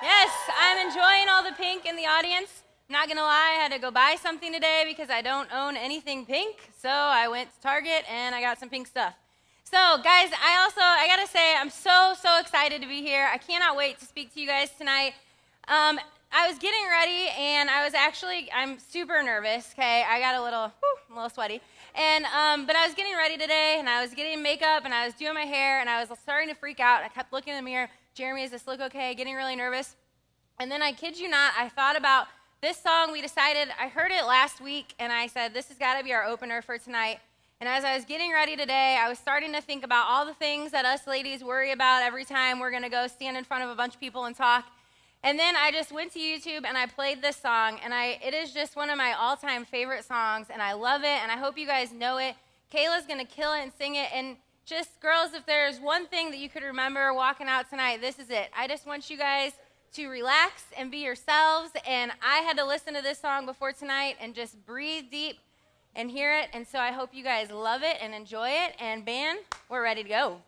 Yes, I'm enjoying all the pink in the audience. I'm not gonna lie, I had to go buy something today because I don't own anything pink. So I went to Target and I got some pink stuff. So guys, I gotta say, I'm so excited to be here. I cannot wait to speak to you guys tonight. I was getting ready and I'm super nervous, okay? I got I'm a little sweaty. And, but I was getting ready today and I was getting makeup and I was doing my hair and I was starting to freak out. I kept looking in the mirror. Jeremy, does this look okay? Getting really nervous. And then I kid you not, I thought about this song. I heard it last week and I said, this has got to be our opener for tonight. And as I was getting ready today, I was starting to think about all the things that us ladies worry about every time we're going to go stand in front of a bunch of people and talk. And then I just went to YouTube and I played this song, and it is just one of my all-time favorite songs, and I love it, and I hope you guys know it. Kayla's going to kill it and sing it, and just, girls, if there's one thing that you could remember walking out tonight, this is it. I just want you guys to relax and be yourselves, and I had to listen to this song before tonight and just breathe deep and hear it, and so I hope you guys love it and enjoy it, and band, we're ready to go.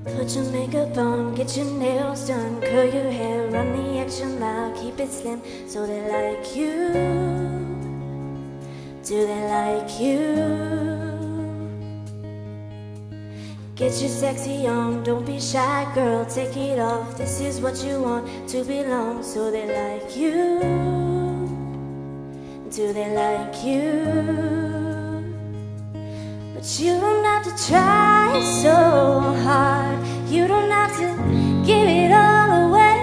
Put your makeup on, get your nails done, curl your hair, run the extra mile, keep it slim so they like you. Do they like you? Get your sexy on, don't be shy, girl, take it off. This is what you want to belong, so they like you. Do they like you? But you don't have to try so hard. You don't have to give it all away.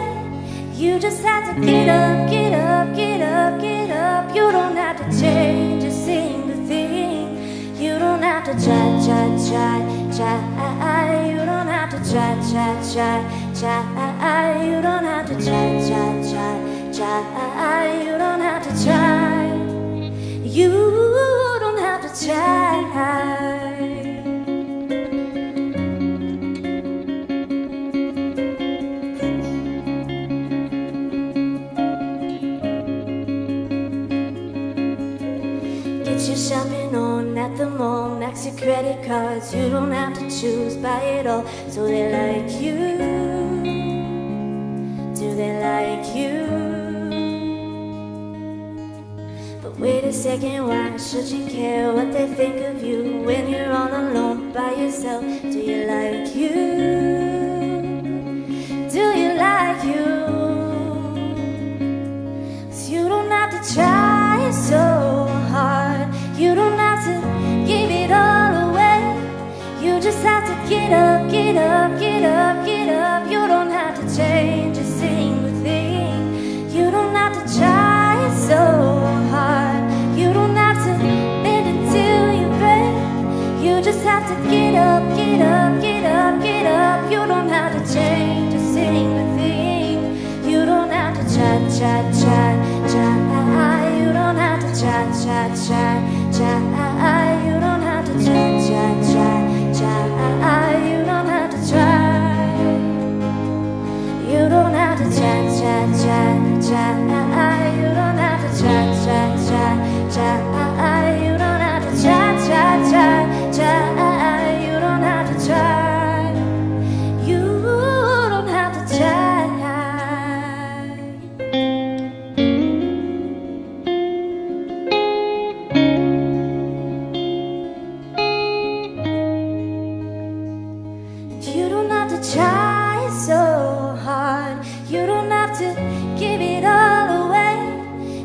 You just have to get up, get up, get up, get up. You don't have to change a single thing. You don't have to try. You don't have to try. You don't have to try. You don't have to try. You don't have to try. Get your shopping on at the mall, max your credit cards. You don't have to choose, buy it all, so they like you. Do they like you? But wait a second, why should you care what they think of you when you're all alone by yourself? Do you like you? Do you like you? 'Cause you don't have to try so hard. You don't have to give it all away. You just have to get up, get up, get up, get up. You don't have to change a single thing. You don't have to try so hard. You don't have to bend until you break. You just have to get up, get up, get up, get up. You don't have to change a single thing. You don't have to try. You don't have to try. You don't have to try. You don't have to try. You don't have to try. You don't have to try. You don't have to try. You don't have to try. You don't have to try. You don't have to try so hard. You don't have to give it all away.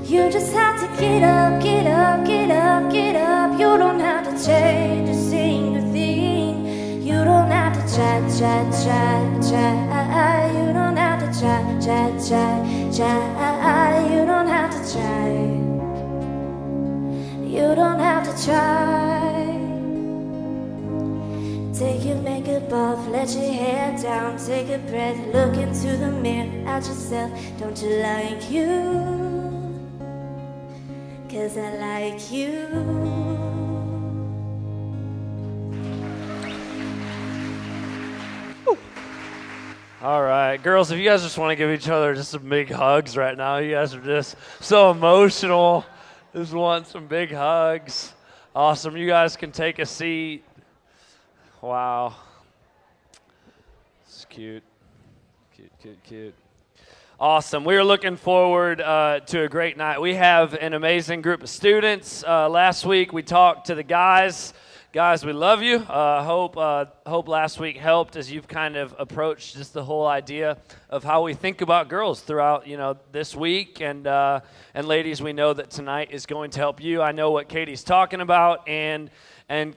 You just have to get up, get up, get up, get up. You don't have to change a single thing. You don't have to try. You don't have to try. You don't have to try. You don't have to try. Take your makeup off, let your hair down, take a breath, look into the mirror at yourself. Don't you like you? 'Cause I like you. All right. Girls, if you guys just want to give each other just some big hugs right now, you guys are just so emotional. Just want some big hugs. Awesome. You guys can take a seat. Wow. It's cute. Cute, cute, cute. Awesome. We are looking forward to a great night. We have an amazing group of students. Last week we talked to the guys. Guys, we love you. Hope last week helped as you've kind of approached just the whole idea of how we think about girls throughout, this week. And ladies, we know that tonight is going to help you. I know what Katie's talking about, and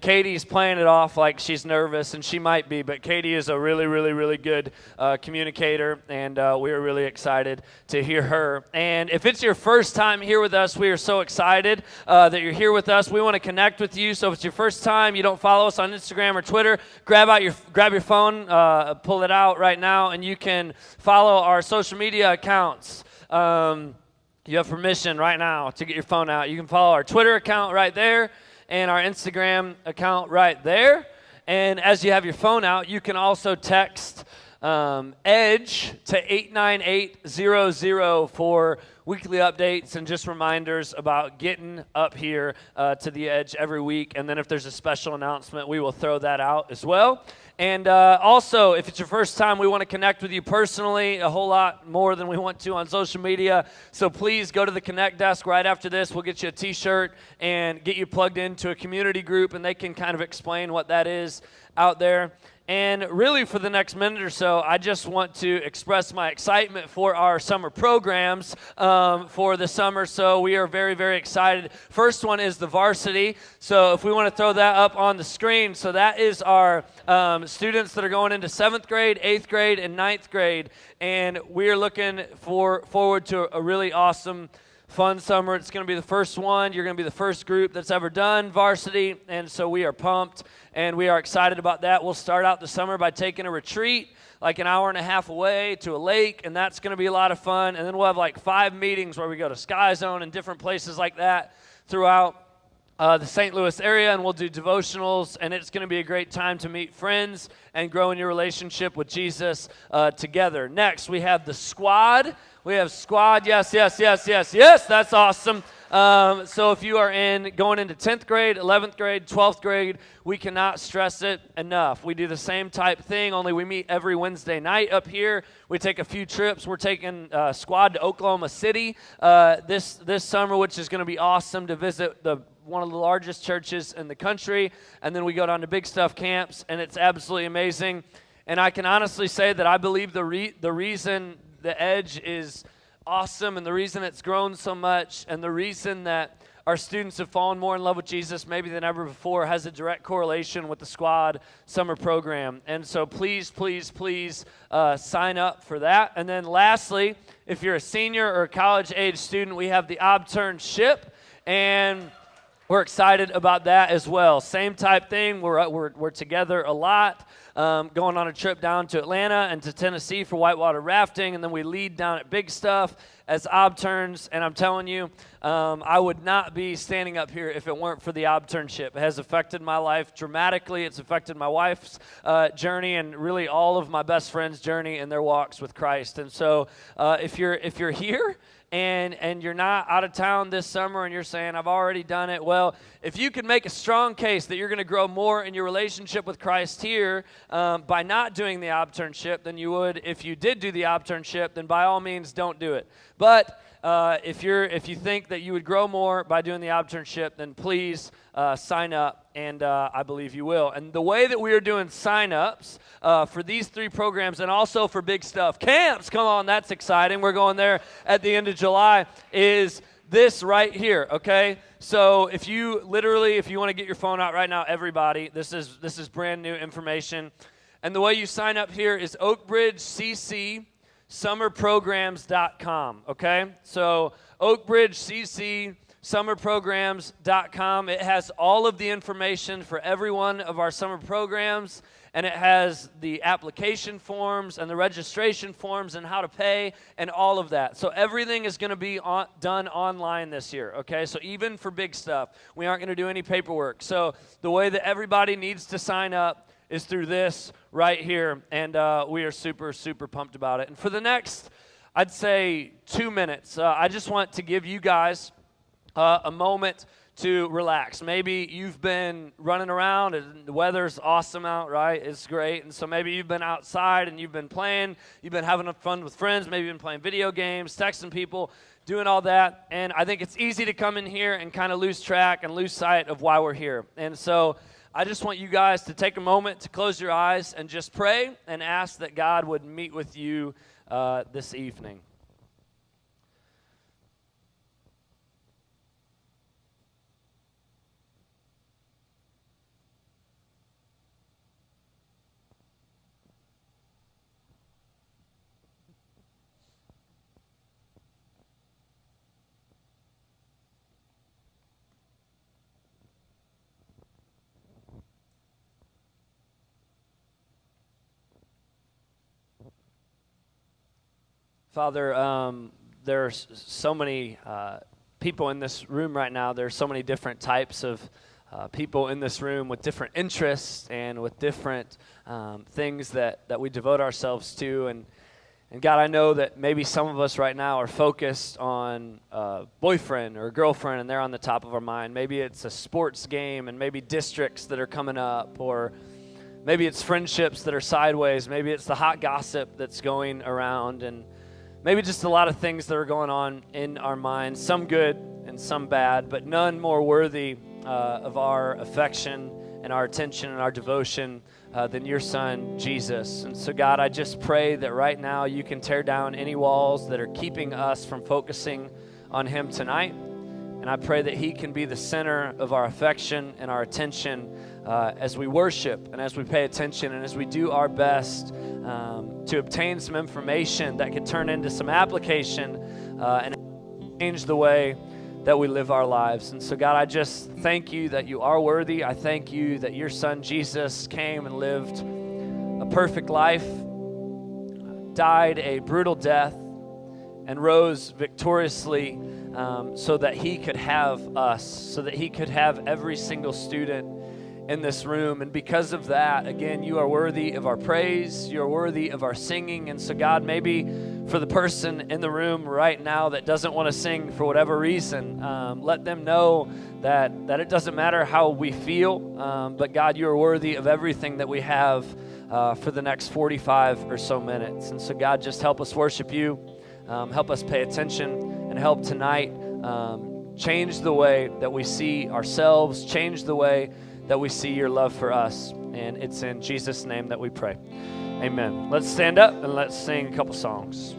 Katie's playing it off like she's nervous, and she might be, but Katie is a really, really, really good communicator, and we are really excited to hear her. And if it's your first time here with us, we are so excited that you're here with us. We want to connect with you, so if it's your first time, you don't follow us on Instagram or Twitter, grab your phone, pull it out right now, and you can follow our social media accounts. You have permission right now to get your phone out. You can follow our Twitter account right there, and our Instagram account right there. And as you have your phone out, you can also text EDGE to 89800 for weekly updates and just reminders about getting up here to the Edge every week. And then if there's a special announcement, we will throw that out as well. And also, if it's your first time, we want to connect with you personally a whole lot more than we want to on social media. So please go to the Connect desk right after this. We'll get you a T-shirt and get you plugged into a community group, and they can kind of explain what that is out there. And really, for the next minute or so, I just want to express my excitement for our summer programs for the summer. So we are very, very excited. First one is the varsity. So if we want to throw that up on the screen. So that is our students that are going into 7th grade, 8th grade, and 9th grade. And we are looking forward to a really awesome fun summer. It's going to be the first one. You're going to be the first group that's ever done varsity, and so we are pumped, and we are excited about that. We'll start out the summer by taking a retreat like an hour and a half away to a lake, and that's going to be a lot of fun. And then we'll have like 5 meetings where we go to Sky Zone and different places like that throughout the St. Louis area, and we'll do devotionals, and it's going to be a great time to meet friends and grow in your relationship with Jesus together. Next, we have the squad. We have squad, yes, that's awesome. So if you are going into 10th grade, 11th grade, 12th grade, we cannot stress it enough. We do the same type thing, only we meet every Wednesday night up here. We take a few trips. We're taking squad to Oklahoma City this summer, which is going to be awesome to visit one of the largest churches in the country. And then we go down to Big Stuff camps, and it's absolutely amazing. And I can honestly say that I believe the reason the Edge is awesome, and the reason it's grown so much, and the reason that our students have fallen more in love with Jesus maybe than ever before has a direct correlation with the Squad summer program. And so please, please, please sign up for that. And then lastly, if you're a senior or a college-age student, we have the Obternship, and we're excited about that as well. Same type thing. We're together a lot. Going on a trip down to Atlanta and to Tennessee for whitewater rafting, and then we lead down at Big Stuff as Obterns, and I'm telling you, I would not be standing up here if it weren't for the Obternship. It has affected my life dramatically. It's affected my wife's journey, and really all of my best friends' journey in their walks with Christ. And so if you're here and you're not out of town this summer and you're saying, I've already done it, well, if you can make a strong case that you're going to grow more in your relationship with Christ here by not doing the Obternship than you would if you did do the Obternship, then by all means don't do it. But if you think that you would grow more by doing the Obternship, then please sign up, and I believe you will. And the way that we are doing sign-ups for these 3 programs, and also for Big Stuff camps, come on, that's exciting. We're going there at the end of July, is this right here, okay? So if you want to get your phone out right now, everybody, this is brand new information. And the way you sign up here is oakbridgeccSummerprograms.com, okay? So oakbridgeccSummerprograms.com. It has all of the information for every one of our summer programs, and it has the application forms and the registration forms and how to pay and all of that. So everything is going to be done online this year, okay? So even for Big Stuff, we aren't going to do any paperwork. So the way that everybody needs to sign up is through this right here, and we are super, super pumped about it. And for the next, I'd say 2 minutes, I just want to give you guys a moment to relax. Maybe you've been running around and the weather's awesome out, right? It's great. And so maybe you've been outside and you've been playing, you've been having fun with friends, maybe you've been playing video games, texting people, doing all that. And I think it's easy to come in here and kind of lose track and lose sight of why we're here. And so I just want you guys to take a moment to close your eyes and just pray and ask that God would meet with you this evening. Father, there's so many people in this room right now. There's so many different types of people in this room with different interests and with different things that we devote ourselves to. And God, I know that maybe some of us right now are focused on a boyfriend or a girlfriend, and they're on the top of our mind. Maybe it's a sports game, and maybe districts that are coming up, or maybe it's friendships that are sideways. Maybe it's the hot gossip that's going around, and maybe just a lot of things that are going on in our minds, some good and some bad, but none more worthy of our affection and our attention and our devotion than your son, Jesus. And so, God, I just pray that right now you can tear down any walls that are keeping us from focusing on him tonight. And I pray that he can be the center of our affection and our attention as we worship and as we pay attention and as we do our best to obtain some information that can turn into some application and change the way that we live our lives. And so, God, I just thank you that you are worthy. I thank you that your son, Jesus, came and lived a perfect life, died a brutal death, and rose victoriously so that he could have us, so that he could have every single student in this room. And because of that, again, you are worthy of our praise. You're worthy of our singing. And so, God, maybe for the person in the room right now that doesn't want to sing for whatever reason, let them know that it doesn't matter how we feel, but God, you are worthy of everything that we have for the next 45 or so minutes. And so, God, just help us worship you. Help us pay attention, and help tonight change the way that we see ourselves, change the way that we see your love for us. And it's in Jesus' name that we pray. Amen. Let's stand up and let's sing a couple songs.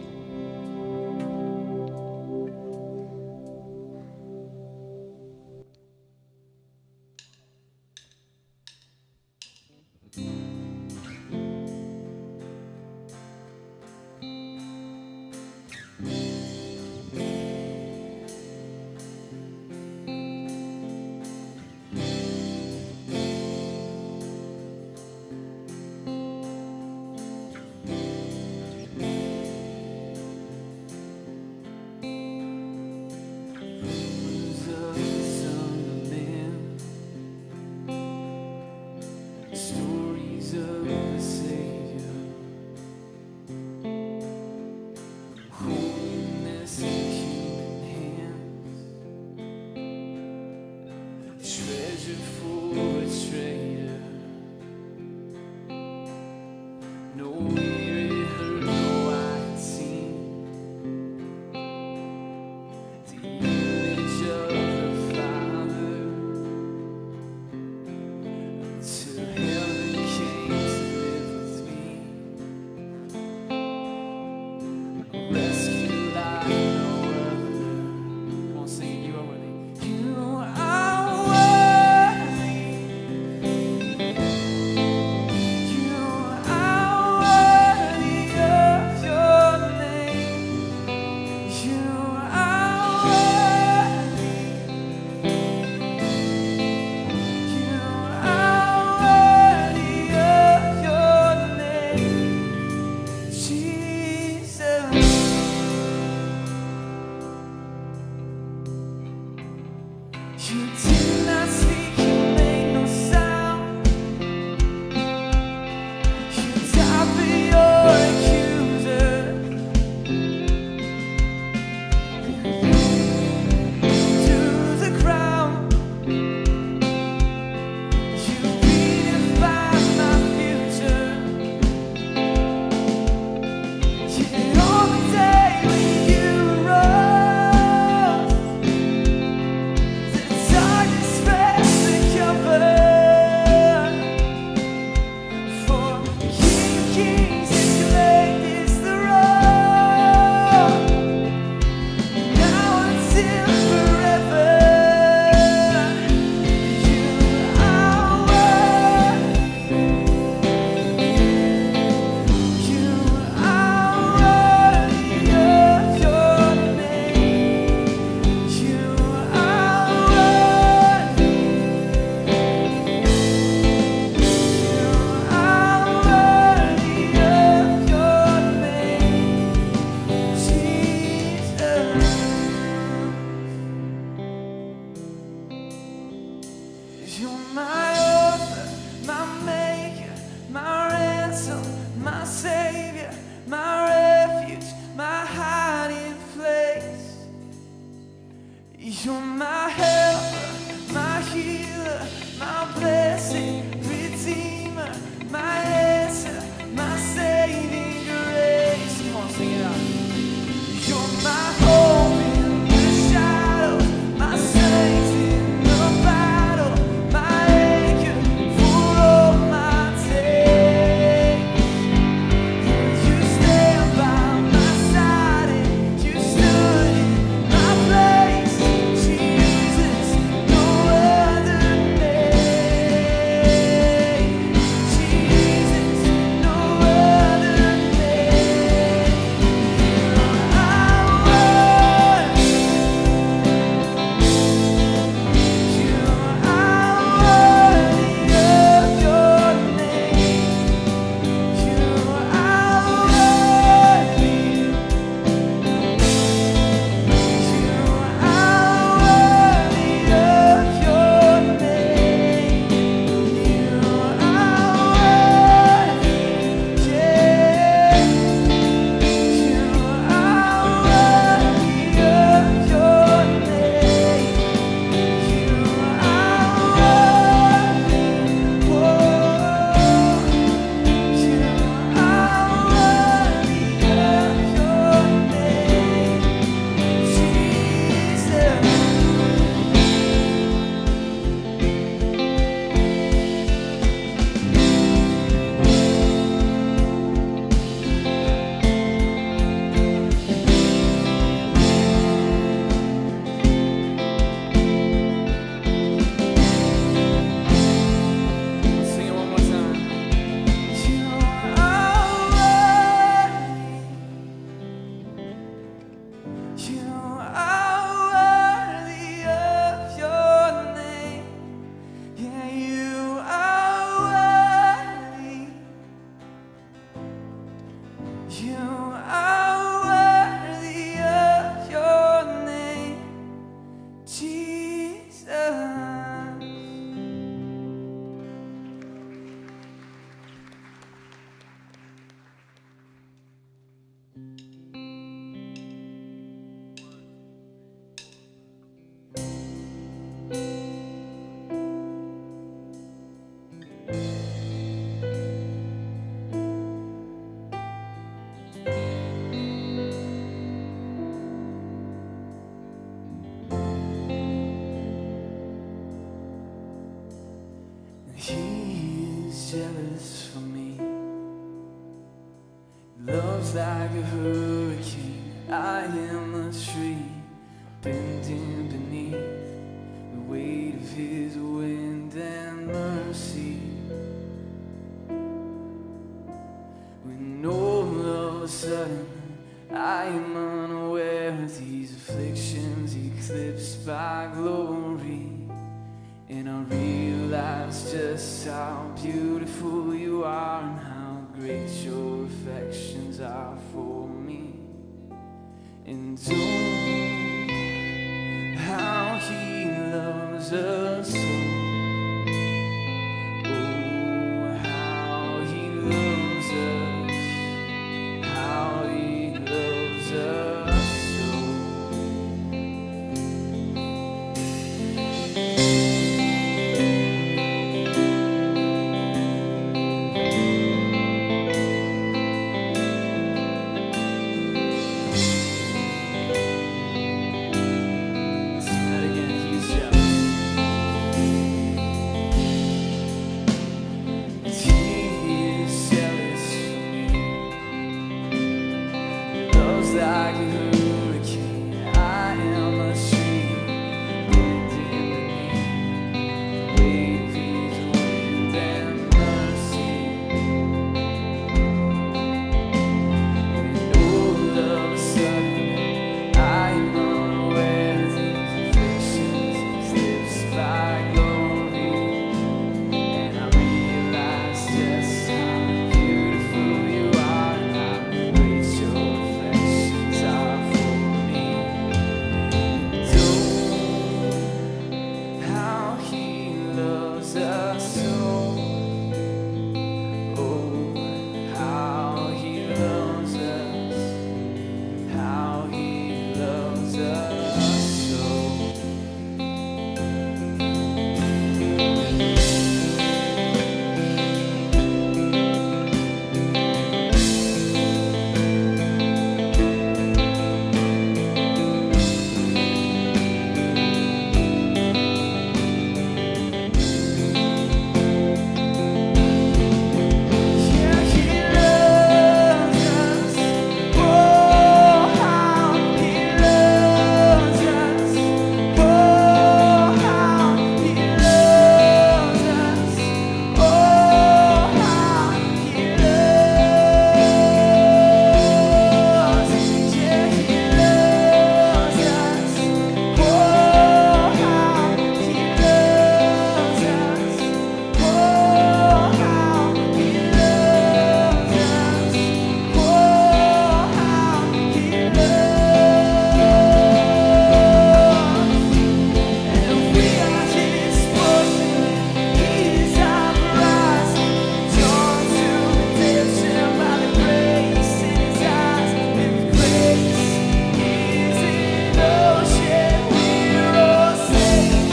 You're my author, my maker, my ransom, my savior, my refuge, my hiding place. You're my helper, my healer, my blessing, redeemer, my answer, my saving grace. Come on, sing it out. You're my hope in the shadows, my strength in the battle, my anchor for all my days. You stand by my side and you stood in my place. Jesus, no other name. Jesus, no other name. He is jealous for me. Love's like a hurricane. I am a tree bending beneath the weight of his wind and mercy. When all of a sudden I am unaware of these afflictions eclipsed by glory, and I realize just how beautiful you are and how great your affections are for me. And oh, how he loves us so. Oh, how he loves us. How he loves us so. Sing that again. He's jealous. us so. Oh, how he loves us, how he loves us so. Yeah, he loves us. Oh, how he loves us. Oh, how he loves us. Oh, how he loves us. Yeah, he loves us. Oh, how he loves us. Oh, how he loves us. Oh, how he loves. And we are his portion. He is our prize. Torn to redemption by the grace in his eyes. If grace is an ocean, we're all sinking.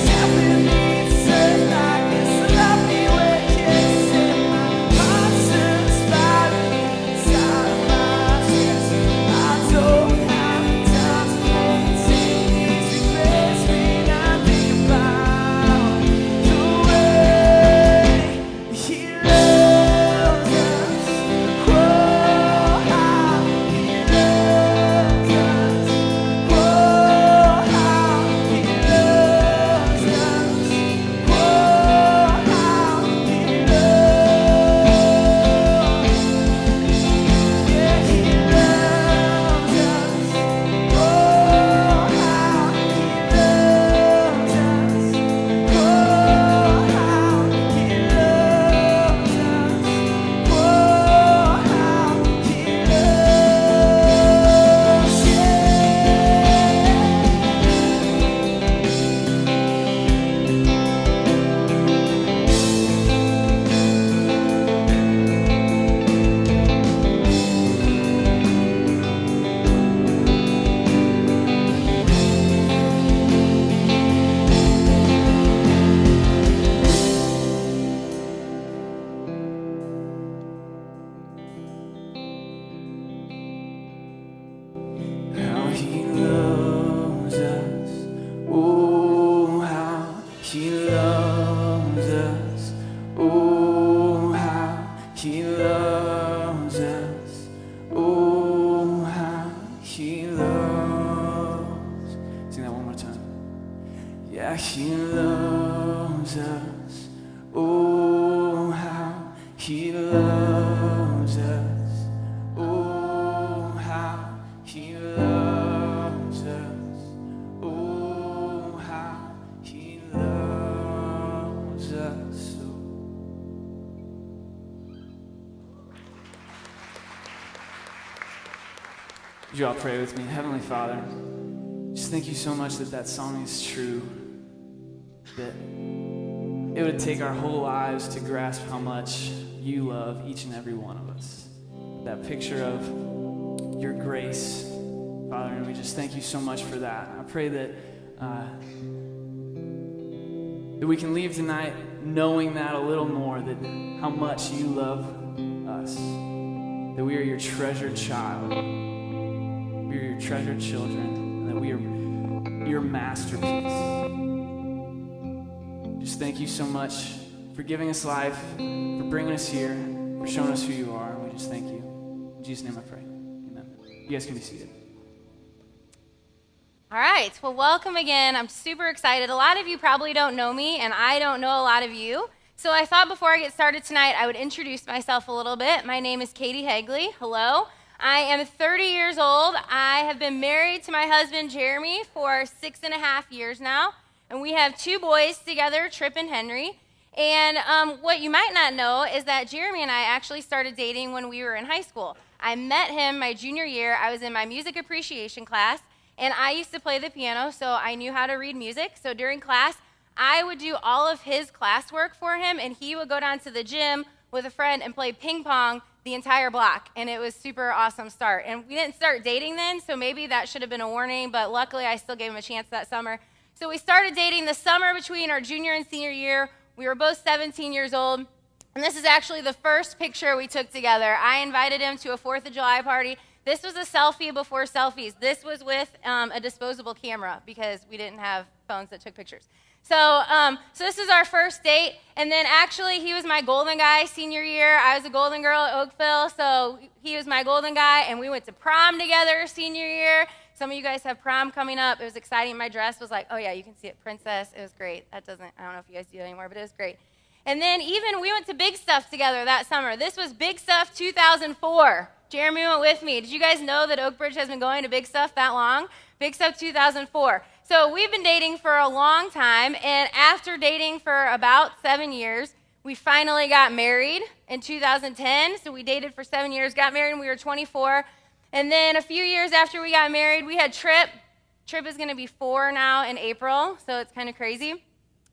Stepping inside like a sloppy wet kiss, and my heart's inspiring inside of my chest. I don't have time to continue to grasp me. I think about the way he loves us. Oh, how he loves us. Oh, how he loves us. Oh, how he loves. Yeah, he loves us. Oh, how he loves us. Oh, how he loves us. Oh, how he loves. How he loves us. Oh, how he loves us. Oh, how he loves us. Oh, how he loves. Sing that one more time. Yeah, he loves us. Oh, how he loves us. Oh, how he loves us. Oh, how he loves us so. Would you all pray with me? Heavenly Father, just thank you so much that that song is true. That it would take our whole lives to grasp how much you love each and every one of us. That picture of your grace, Father, and we just thank you so much for that. I pray that that we can leave tonight knowing that a little more, that how much you love us, that we are your treasured child, we are your treasured children, and that we are your masterpiece. Just thank you so much for giving us life, for bringing us here, for showing us who you are. We just thank you. In Jesus' name I pray. Amen. You guys can be seated. All right, well, welcome again. I'm super excited. A lot of you probably don't know me, and I don't know a lot of you. So I thought before I get started tonight, I would introduce myself a little bit. My name is Katie Hagley. Hello. I am 30 years old. I have been married to my husband, Jeremy, for 6.5 years now, and we have 2 boys together, Trip and Henry. And what you might not know is that Jeremy and I actually started dating when we were in high school. I met him my junior year. I was in my music appreciation class, And I used to play the piano, so I knew how to read music. So during class, I would do all of his classwork for him, and he would go down to the gym with a friend and play ping pong the entire block. And it was super awesome start. And we didn't start dating then, so maybe that should have been a warning, but luckily I still gave him a chance that summer. So we started dating the summer between our junior and senior year. We were both 17 years old. And this is actually the first picture we took together. I invited him to a 4th of July party. This was a selfie before selfies. This was with a disposable camera because we didn't have phones that took pictures. So this is our first date. And then actually he was my golden guy senior year. I was a golden girl at Oakville, so he was my golden guy. And we went to prom together senior year. Some of you guys have prom coming up. It was exciting. My dress was like, oh yeah, you can see it, princess. It was great. I don't know if you guys do it anymore, but it was great. And then even we went to Big Stuff together that summer. This was Big Stuff 2004. Jeremy went with me. Did you guys know that Oak Bridge has been going to Big Stuff that long? Big Stuff 2004. So we've been dating for a long time, and after dating for about 7 years, we finally got married in 2010. So we dated for 7 years, got married when we were 24. And then a few years after we got married, we had Trip. Trip is going to be 4 now in April, so it's kind of crazy.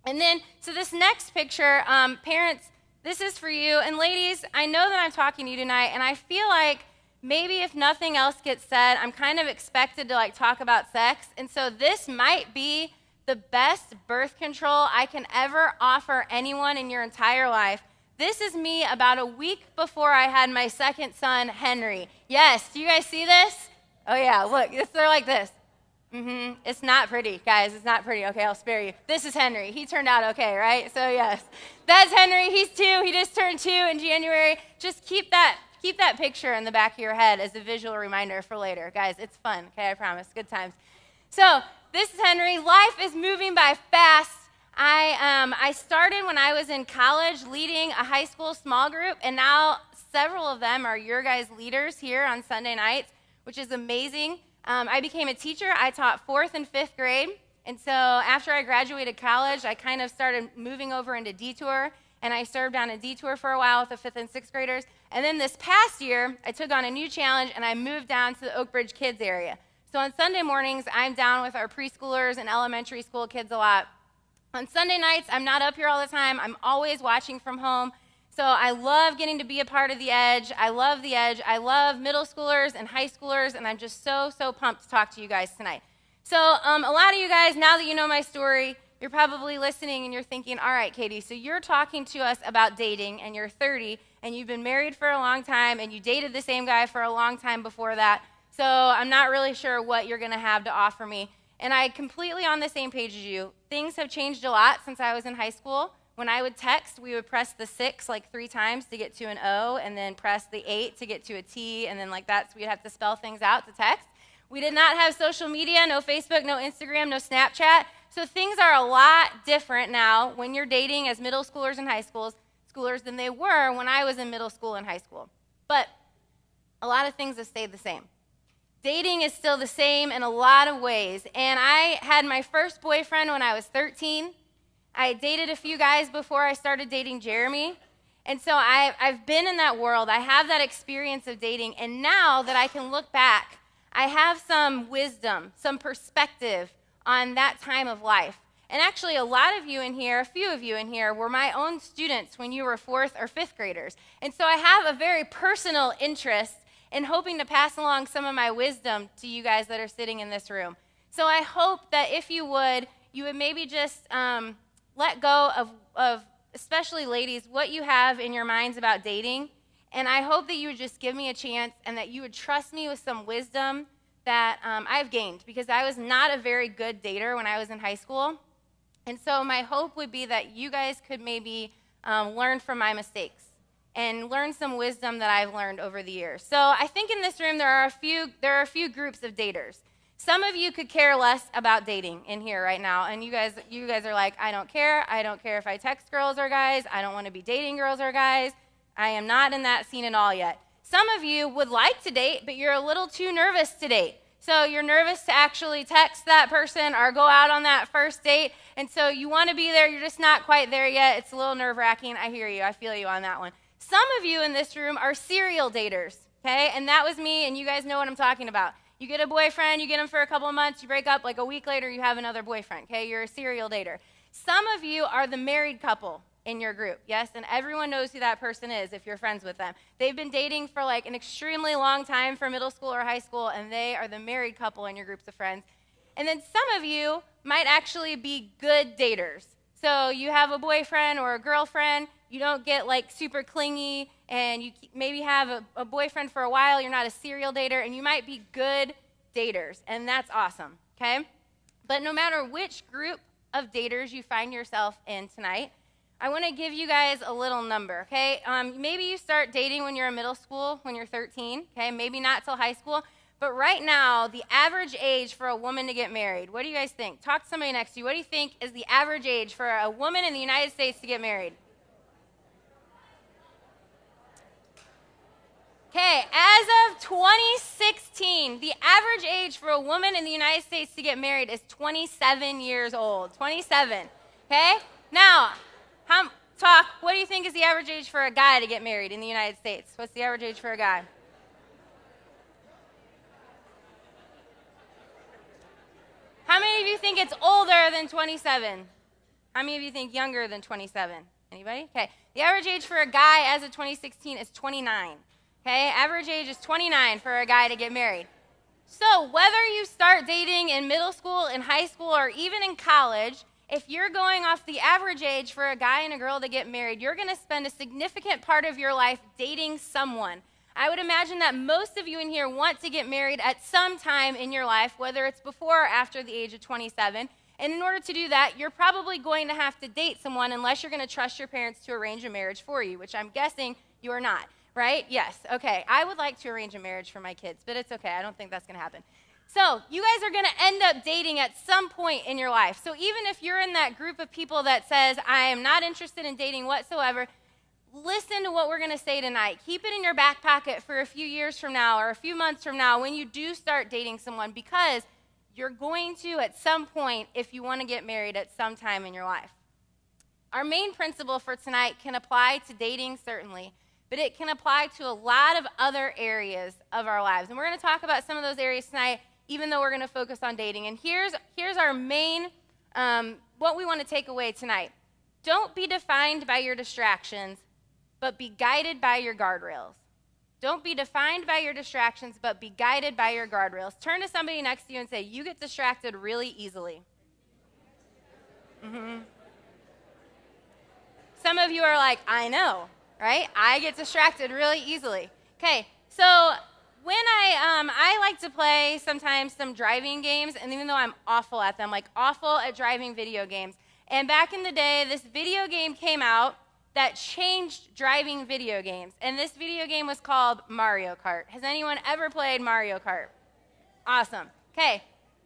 And then, so this next picture, parents, this is for you. And ladies, I know that I'm talking to you tonight, and I feel like maybe if nothing else gets said, I'm kind of expected to like talk about sex. And so this might be the best birth control I can ever offer anyone in your entire life. This is me about a week before I had my second son, Henry. Yes, do you guys see this? Oh yeah, look, they're like this. It's not pretty, guys. It's not pretty. Okay, I'll spare you. This is Henry. He turned out okay, right? So yes, that's Henry. He's 2. He just turned 2 in January. Just keep that picture in the back of your head as a visual reminder for later. Guys, it's fun, okay? I promise. Good times. So this is Henry. Life is moving by fast. I started when I was in college leading a high school small group, and now several of them are your guys' leaders here on Sunday nights, which is amazing. I became a teacher. I taught 4th and 5th grade. And so after I graduated college, I kind of started moving over into Detour, and I served on a Detour for a while with the 5th and 6th graders. And then this past year, I took on a new challenge, and I moved down to the Oak Bridge Kids area. So on Sunday mornings, I'm down with our preschoolers and elementary school kids a lot. On Sunday nights, I'm not up here all the time. I'm always watching from home. So I love getting to be a part of the Edge. I love the Edge. I love middle schoolers and high schoolers, and I'm just so pumped to talk to you guys tonight. So a lot of you guys, now that you know my story, you're probably listening and you're thinking, all right, Katie, so you're talking to us about dating, and you're 30, and you've been married for a long time, and you dated the same guy for a long time before that, so I'm not really sure what you're going to have to offer me. And I'm completely on the same page as you. Things have changed a lot since I was in high school. When I would text, we would press the 6 like 3 times to get to an O, and then press the 8 to get to a T, and then like that, so we'd have to spell things out to text. We did not have social media, no Facebook, no Instagram, no Snapchat. So things are a lot different now when you're dating as middle schoolers and high schoolers than they were when I was in middle school and high school. But a lot of things have stayed the same. Dating is still the same in a lot of ways. And I had my first boyfriend when I was 13. I dated a few guys before I started dating Jeremy. And so I've been in that world. I have that experience of dating. And now that I can look back, I have some wisdom, some perspective on that time of life. And actually, a lot of you in here, a few of you in here, were my own students when you were 4th or 5th graders. And so I have a very personal interest in hoping to pass along some of my wisdom to you guys that are sitting in this room. So I hope that if you would maybe just let go of, especially ladies, what you have in your minds about dating. And I hope that you would just give me a chance and that you would trust me with some wisdom that I've gained, because I was not a very good dater when I was in high school. And so my hope would be that you guys could maybe learn from my mistakes and learn some wisdom that I've learned over the years. So I think in this room there are a few groups of daters. Some of you could care less about dating in here right now, and you guys are like, I don't care. I don't care if I text girls or guys. I don't want to be dating girls or guys. I am not in that scene at all yet. Some of you would like to date, but you're a little too nervous to date. So you're nervous to actually text that person or go out on that first date, and so you want to be there. You're just not quite there yet. It's a little nerve-wracking. I hear you. I feel you on that one. Some of you in this room are serial daters, okay? And that was me, and you guys know what I'm talking about. You get a boyfriend, you get him for a couple of months, you break up, like a week later you have another boyfriend, okay? You're a serial dater. Some of you are the married couple in your group, yes? And everyone knows who that person is if you're friends with them. They've been dating for like an extremely long time for middle school or high school, and they are the married couple in your groups of friends. And then some of you might actually be good daters. So you have a boyfriend or a girlfriend, you don't get like super clingy, and you maybe have a boyfriend for a while, you're not a serial dater, and you might be good daters, and that's awesome, okay? But no matter which group of daters you find yourself in tonight, I want to give you guys a little number, okay? Maybe you start dating when you're in middle school, when you're 13, okay? Maybe not till high school. But right now, the average age for a woman to get married, what do you guys think? Talk to somebody next to you. What do you think is the average age for a woman in the United States to get married? Okay, as of 2016, the average age for a woman in the United States to get married is 27 years old. 27, okay? Now, what do you think is the average age for a guy to get married in the United States? What's the average age for a guy? How many of you think it's older than 27? How many of you think younger than 27? Anybody? Okay. The average age for a guy as of 2016 is 29. Okay? Average age is 29 for a guy to get married. So whether you start dating in middle school, in high school, or even in college, if you're going off the average age for a guy and a girl to get married, you're going to spend a significant part of your life dating someone. I would imagine that most of you in here want to get married at some time in your life, whether it's before or after the age of 27. And in order to do that, you're probably going to have to date someone unless you're going to trust your parents to arrange a marriage for you, which I'm guessing you are not, right? Yes, okay. I would like to arrange a marriage for my kids, but it's okay. I don't think that's going to happen. So you guys are going to end up dating at some point in your life. So even if you're in that group of people that says, I am not interested in dating whatsoever, listen to what we're going to say tonight. Keep it in your back pocket for a few years from now or a few months from now when you do start dating someone, because you're going to, at some point, if you want to get married at some time in your life. Our main principle for tonight can apply to dating, certainly, but it can apply to a lot of other areas of our lives. And we're going to talk about some of those areas tonight, even though we're going to focus on dating. And here's our main, what we want to take away tonight. Don't be defined by your distractions, but be guided by your guardrails. Don't be defined by your distractions, but be guided by your guardrails. Turn to somebody next to you and say, you get distracted really easily. Some of you are like, I know, right? I get distracted really easily. Okay, so when I like to play sometimes some driving games, and even though I'm awful at them, like awful at driving video games. And back in the day, this video game came out that changed driving video games. And this video game was called Mario Kart. Has anyone ever played Mario Kart? Awesome. Okay,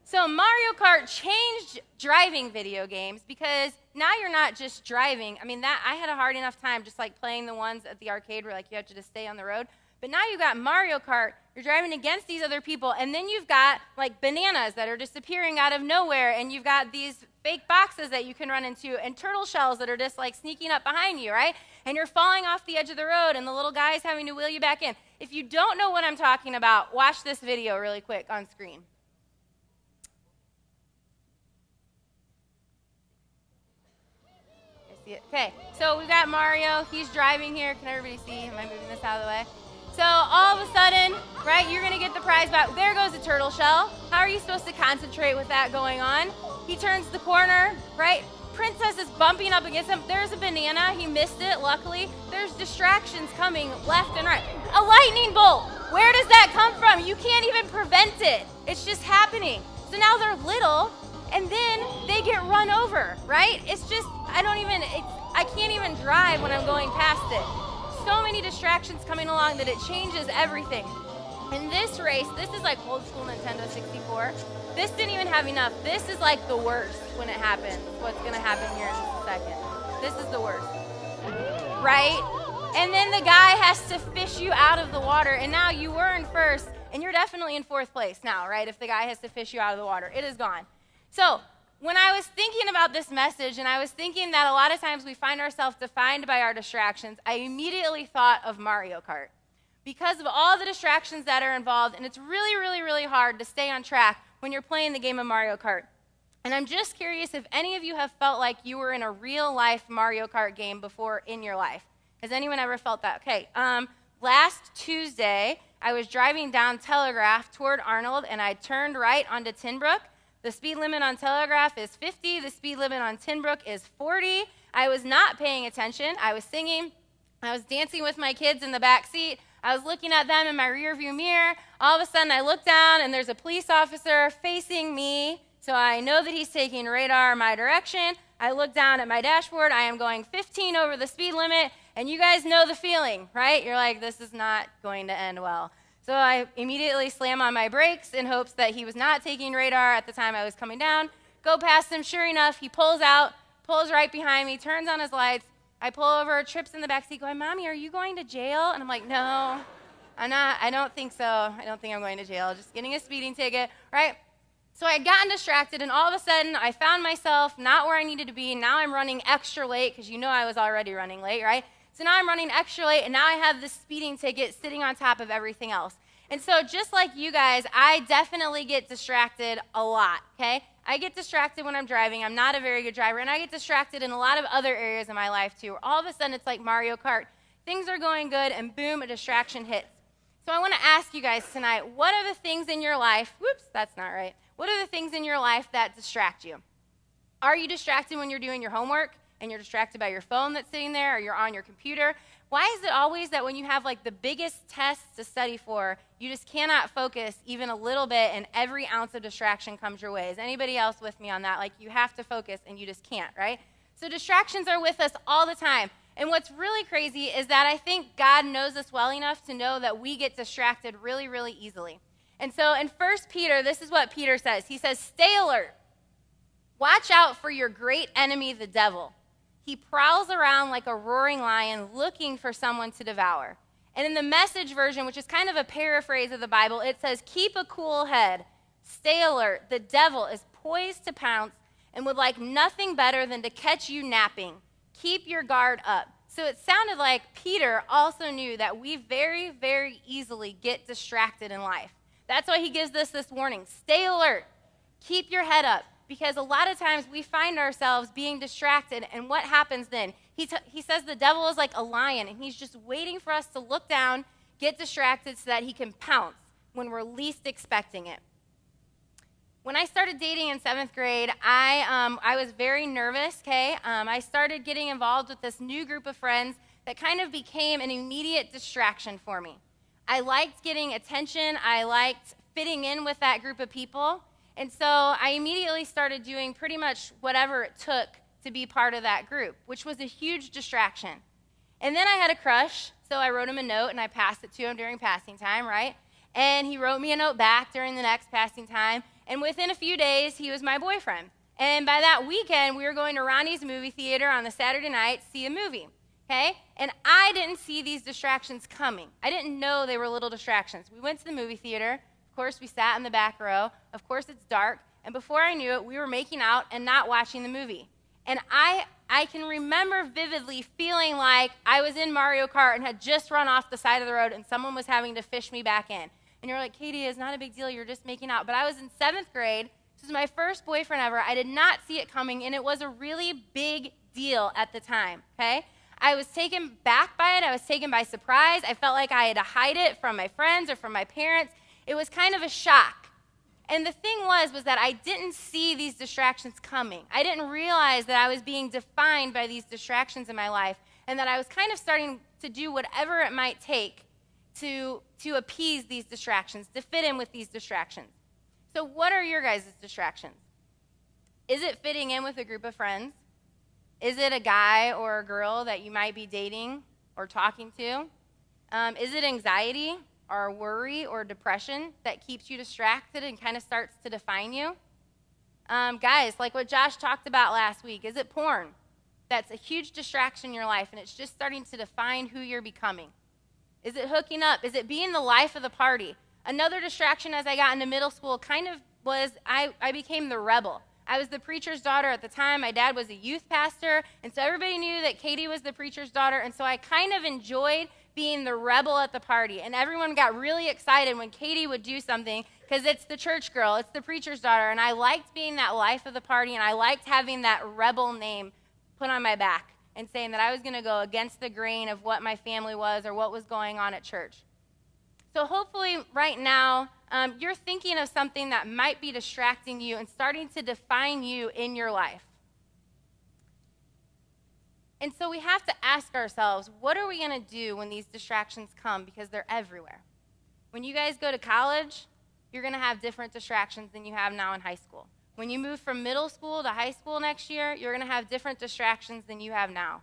so Mario Kart changed driving video games because now you're not just driving. I mean, I had a hard enough time just like playing the ones at the arcade where like you have to just stay on the road. But now you've got Mario Kart, you're driving against these other people, and then you've got like bananas that are disappearing out of nowhere, and you've got these fake boxes that you can run into, and turtle shells that are just like sneaking up behind you, right? And you're falling off the edge of the road, and the little guy's having to wheel you back in. If you don't know what I'm talking about, watch this video really quick on screen. I see it. Okay, so we've got Mario. He's driving here. Can everybody see? Am I moving this out of the way? So all of a sudden, right, you're going to get the prize back. There goes a turtle shell. How are you supposed to concentrate with that going on? He turns the corner, right? Princess is bumping up against him. There's a banana. He missed it, luckily. There's distractions coming left and right. A lightning bolt. Where does that come from? You can't even prevent it. It's just happening. So now they're little, and then they get run over, right? It's just, I can't even drive when I'm going past it. So many distractions coming along that it changes everything. In this race, this is like old school Nintendo 64. This didn't even have enough. This is like the worst when it happens. What's going to happen here in just a second. This is the worst, right? And then the guy has to fish you out of the water, and now you were in first, and you're definitely in fourth place now, right? If the guy has to fish you out of the water, it is gone. So when I was thinking about this message, and I was thinking that a lot of times we find ourselves defined by our distractions, I immediately thought of Mario Kart. because of all the distractions that are involved, and it's really, really, really hard to stay on track when you're playing the game of Mario Kart. And I'm just curious if any of you have felt like you were in a real-life Mario Kart game before in your life. Has anyone ever felt that? Okay, last Tuesday, I was driving down Telegraph toward Arnold, and I turned right onto Tinbrook. The speed limit on Telegraph is 50. The speed limit on Tinbrook is 40. I was not paying attention. I was singing. I was dancing with my kids in the back seat. I was looking at them in my rearview mirror. All of a sudden, I look down, and there's a police officer facing me, so I know that he's taking radar in my direction. I look down at my dashboard. I am going 15 over the speed limit, and you guys know the feeling, right? You're like, this is not going to end well. So I immediately slam on my brakes in hopes that he was not taking radar at the time I was coming down. Go past him. Sure enough, he pulls out, pulls right behind me, turns on his lights. I pull over, trips in the back seat, going, Mommy, are you going to jail? And I'm like, no, I'm not. I don't think so. I don't think I'm going to jail. Just getting a speeding ticket, right? So I had gotten distracted, and all of a sudden, I found myself not where I needed to be. Now I'm running extra late, because you know I was already running late, right? So now I'm running extra late, and now I have this speeding ticket sitting on top of everything else. And so just like you guys, I definitely get distracted a lot, okay? I get distracted when I'm driving. I'm not a very good driver, and I get distracted in a lot of other areas of my life, too. All of a sudden, it's like Mario Kart. Things are going good, and boom, a distraction hits. So I want to ask you guys tonight, what are the things in your life, whoops, that's not right. What are the things in your life that distract you? Are you distracted when you're doing your homework and you're distracted by your phone that's sitting there, or you're on your computer? Why is it always that when you have like the biggest tests to study for, you just cannot focus even a little bit and every ounce of distraction comes your way? Is anybody else with me on that? Like you have to focus and you just can't, right? So distractions are with us all the time. And what's really crazy is that I think God knows us well enough to know that we get distracted really, really easily. And so in 1 Peter, this is what Peter says. He says, stay alert. Watch out for your great enemy, the devil. He prowls around like a roaring lion looking for someone to devour. And in the Message version, which is kind of a paraphrase of the Bible, it says, keep a cool head. Stay alert. The devil is poised to pounce and would like nothing better than to catch you napping. Keep your guard up. So it sounded like Peter also knew that we very, very easily get distracted in life. That's why he gives us this warning. Stay alert. Keep your head up. Because a lot of times we find ourselves being distracted, and what happens then? He says the devil is like a lion, and he's just waiting for us to look down, get distracted so that he can pounce when we're least expecting it. When I started dating in 7th grade, I was very nervous, okay? I started getting involved with this new group of friends that kind of became an immediate distraction for me. I liked getting attention. I liked fitting in with that group of people. And so I immediately started doing pretty much whatever it took to be part of that group, which was a huge distraction. And then I had a crush, so I wrote him a note, and I passed it to him during passing time, right? And he wrote me a note back during the next passing time, and within a few days, he was my boyfriend. And by that weekend, we were going to Ronnie's movie theater on the Saturday night to see a movie, okay? And I didn't see these distractions coming. I didn't know they were little distractions. We went to the movie theater. Of course, we sat in the back row. Of course, it's dark. And before I knew it, we were making out and not watching the movie. And I can remember vividly feeling like I was in Mario Kart and had just run off the side of the road and someone was having to fish me back in. And you're like, Katie, it's not a big deal. You're just making out. But I was in 7th grade. This was my first boyfriend ever. I did not see it coming, and it was a really big deal at the time, okay? I was taken back by it. I was taken by surprise. I felt like I had to hide it from my friends or from my parents. It was kind of a shock. And the thing was that I didn't see these distractions coming. I didn't realize that I was being defined by these distractions in my life, and that I was kind of starting to do whatever it might take to appease these distractions, to fit in with these distractions. So what are your guys' distractions? Is it fitting in with a group of friends? Is it a guy or a girl that you might be dating or talking to? Is it anxiety or worry or depression that keeps you distracted and kind of starts to define you? Guys, like what Josh talked about last week, is it porn? That's a huge distraction in your life, and it's just starting to define who you're becoming. Is it hooking up? Is it being the life of the party? Another distraction as I got into middle school kind of was I became the rebel. I was the preacher's daughter at the time. My dad was a youth pastor, and so everybody knew that Katie was the preacher's daughter, and so I kind of enjoyed being the rebel at the party. And everyone got really excited when Katie would do something because it's the church girl, it's the preacher's daughter. And I liked being that life of the party, and I liked having that rebel name put on my back and saying that I was going to go against the grain of what my family was or what was going on at church. So hopefully right now, you're thinking of something that might be distracting you and starting to define you in your life. And so we have to ask ourselves, what are we going to do when these distractions come? Because they're everywhere. When you guys go to college, you're going to have different distractions than you have now in high school. When you move from middle school to high school next year, you're going to have different distractions than you have now.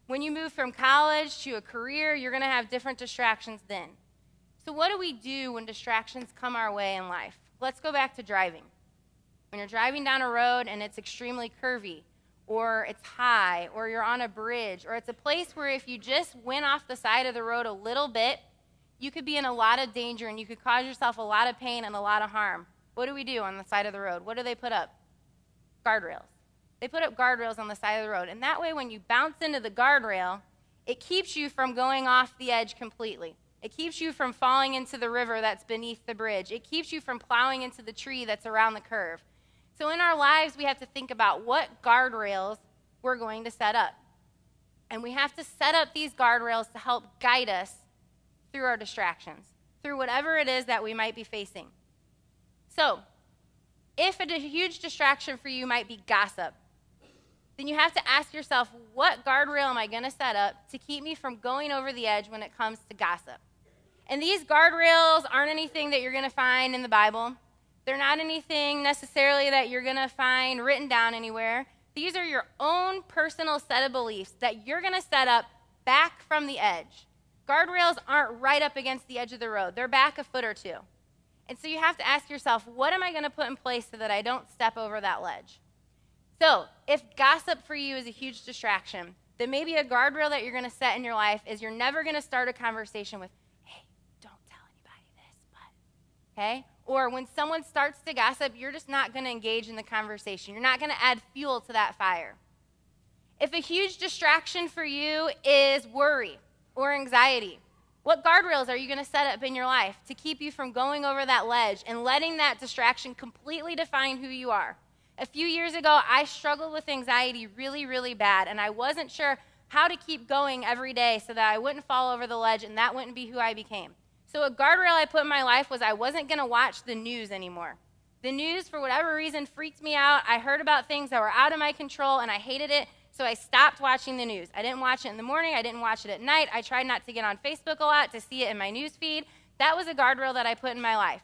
When you move from college to a career, you're going to have different distractions then. So what do we do when distractions come our way in life? Let's go back to driving. When you're driving down a road and it's extremely curvy, or it's high, or you're on a bridge, or it's a place where if you just went off the side of the road a little bit, you could be in a lot of danger and you could cause yourself a lot of pain and a lot of harm. What do we do on the side of the road? What do they put up? Guardrails. They put up guardrails on the side of the road, and that way when you bounce into the guardrail, it keeps you from going off the edge completely. It keeps you from falling into the river that's beneath the bridge. It keeps you from plowing into the tree that's around the curve. So in our lives, we have to think about what guardrails we're going to set up. And we have to set up these guardrails to help guide us through our distractions, through whatever it is that we might be facing. So, if a huge distraction for you might be gossip, then you have to ask yourself, what guardrail am I going to set up to keep me from going over the edge when it comes to gossip? And these guardrails aren't anything that you're going to find in the Bible. They're not anything necessarily that you're going to find written down anywhere. These are your own personal set of beliefs that you're going to set up back from the edge. Guardrails aren't right up against the edge of the road. They're back a foot or two. And so you have to ask yourself, what am I going to put in place so that I don't step over that ledge? So if gossip for you is a huge distraction, then maybe a guardrail that you're going to set in your life is you're never going to start a conversation with, hey, don't tell anybody this, but, okay? Or when someone starts to gossip, you're just not going to engage in the conversation. You're not going to add fuel to that fire. If a huge distraction for you is worry or anxiety, what guardrails are you going to set up in your life to keep you from going over that ledge and letting that distraction completely define who you are? A few years ago, I struggled with anxiety really, really bad, and I wasn't sure how to keep going every day so that I wouldn't fall over the ledge and that wouldn't be who I became. So a guardrail I put in my life was I wasn't going to watch the news anymore. The news, for whatever reason, freaked me out. I heard about things that were out of my control, and I hated it, so I stopped watching the news. I didn't watch it in the morning. I didn't watch it at night. I tried not to get on Facebook a lot to see it in my news feed. That was a guardrail that I put in my life.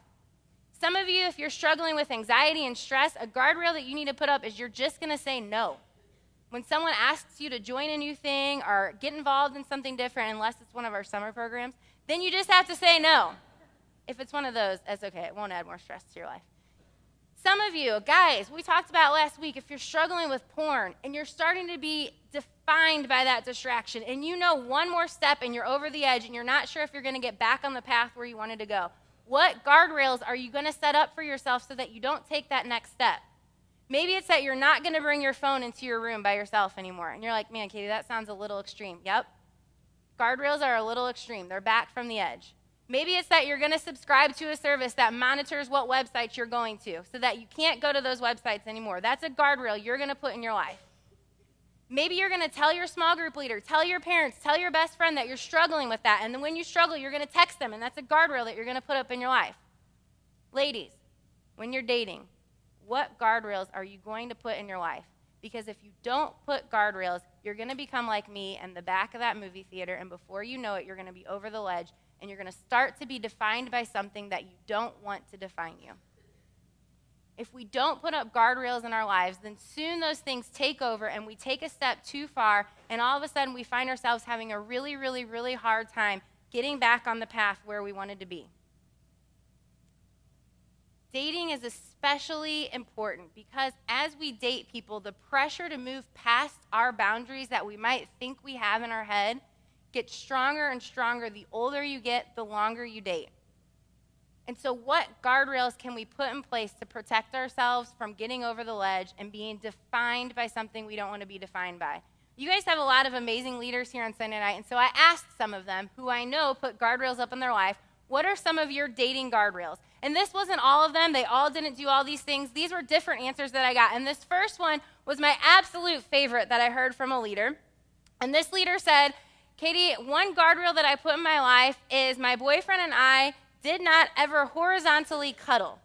Some of you, if you're struggling with anxiety and stress, a guardrail that you need to put up is you're just going to say no. When someone asks you to join a new thing or get involved in something different, unless it's one of our summer programs, then you just have to say no. If it's one of those, that's okay. It won't add more stress to your life. Some of you, guys, we talked about last week, if you're struggling with porn and you're starting to be defined by that distraction and you know one more step and you're over the edge and you're not sure if you're going to get back on the path where you wanted to go, what guardrails are you going to set up for yourself so that you don't take that next step? Maybe it's that you're not going to bring your phone into your room by yourself anymore. And you're like, man, Katie, that sounds a little extreme. Yep. Guardrails are a little extreme. They're back from the edge. Maybe it's that you're going to subscribe to a service that monitors what websites you're going to so that you can't go to those websites anymore. That's a guardrail you're going to put in your life. Maybe you're going to tell your small group leader, tell your parents, tell your best friend that you're struggling with that. And then when you struggle, you're going to text them, and that's a guardrail that you're going to put up in your life. Ladies, when you're dating, what guardrails are you going to put in your life? Because if you don't put guardrails, you're going to become like me in the back of that movie theater, and before you know it, you're going to be over the ledge, and you're going to start to be defined by something that you don't want to define you. If we don't put up guardrails in our lives, then soon those things take over, and we take a step too far, and all of a sudden we find ourselves having a really, really, really hard time getting back on the path where we wanted to be. Dating is especially important because as we date people, the pressure to move past our boundaries that we might think we have in our head gets stronger and stronger the older you get, the longer you date. And so what guardrails can we put in place to protect ourselves from getting over the ledge and being defined by something we don't want to be defined by? You guys have a lot of amazing leaders here on Sunday night, and so I asked some of them who I know put guardrails up in their life, what are some of your dating guardrails? And this wasn't all of them. They all didn't do all these things. These were different answers that I got. And this first one was my absolute favorite that I heard from a leader. And this leader said, Katie, one guardrail that I put in my life is my boyfriend and I did not ever horizontally cuddle.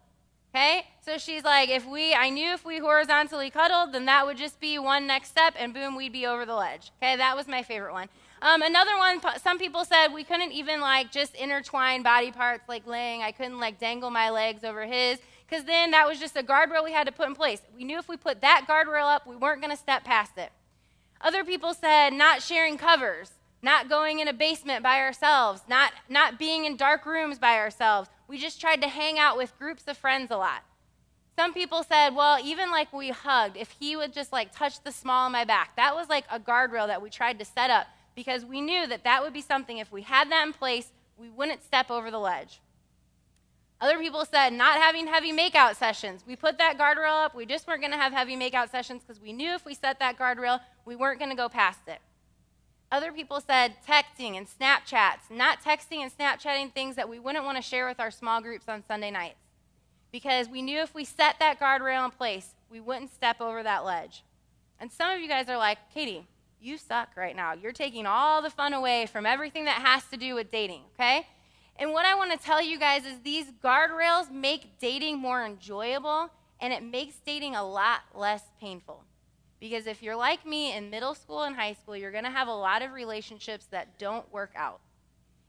Okay? So she's like, I knew if we horizontally cuddled, then that would just be one next step, and boom, we'd be over the ledge. Okay? That was my favorite one. Another one, some people said we couldn't even just intertwine body parts like laying. I couldn't dangle my legs over his, because then that was just a guardrail we had to put in place. We knew if we put that guardrail up, we weren't going to step past it. Other people said not sharing covers, not going in a basement by ourselves, not being in dark rooms by ourselves. We just tried to hang out with groups of friends a lot. Some people said, well, even we hugged, if he would just touch the small of my back, that was a guardrail that we tried to set up, because we knew that would be something, if we had that in place, we wouldn't step over the ledge. Other people said not having heavy makeout sessions. We put that guardrail up. We just weren't going to have heavy makeout sessions because we knew if we set that guardrail, we weren't going to go past it. Other people said texting and Snapchats, not texting and Snapchatting things that we wouldn't want to share with our small groups on Sunday nights, because we knew if we set that guardrail in place, we wouldn't step over that ledge. And some of you guys are like, Katie, you suck right now. You're taking all the fun away from everything that has to do with dating, okay? And what I want to tell you guys is these guardrails make dating more enjoyable, and it makes dating a lot less painful. Because if you're like me in middle school and high school, you're going to have a lot of relationships that don't work out.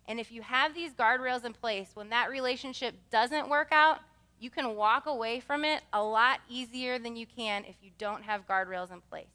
And if you have these guardrails in place, when that relationship doesn't work out, you can walk away from it a lot easier than you can if you don't have guardrails in place.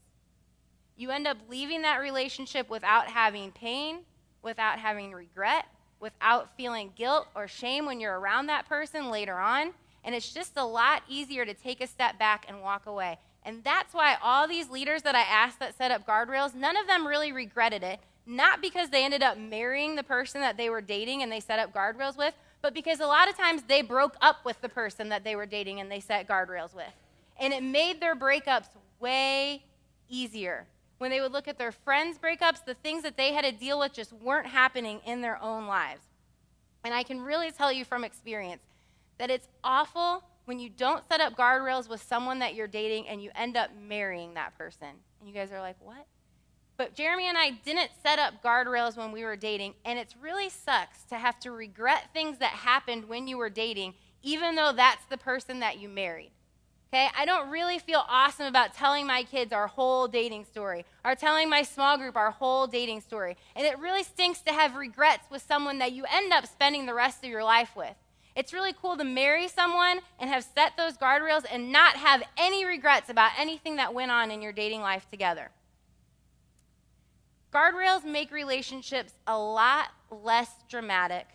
You end up leaving that relationship without having pain, without having regret, without feeling guilt or shame when you're around that person later on. And it's just a lot easier to take a step back and walk away. And that's why all these leaders that I asked that set up guardrails, none of them really regretted it. Not because they ended up marrying the person that they were dating and they set up guardrails with, but because a lot of times they broke up with the person that they were dating and they set guardrails with. And it made their breakups way easier. When they would look at their friends' breakups, the things that they had to deal with just weren't happening in their own lives. And I can really tell you from experience that it's awful when you don't set up guardrails with someone that you're dating and you end up marrying that person. And you guys are like, what? But Jeremy and I didn't set up guardrails when we were dating, and it really sucks to have to regret things that happened when you were dating, even though that's the person that you married. Okay, I don't really feel awesome about telling my kids our whole dating story or telling my small group our whole dating story. And it really stinks to have regrets with someone that you end up spending the rest of your life with. It's really cool to marry someone and have set those guardrails and not have any regrets about anything that went on in your dating life together. Guardrails make relationships a lot less dramatic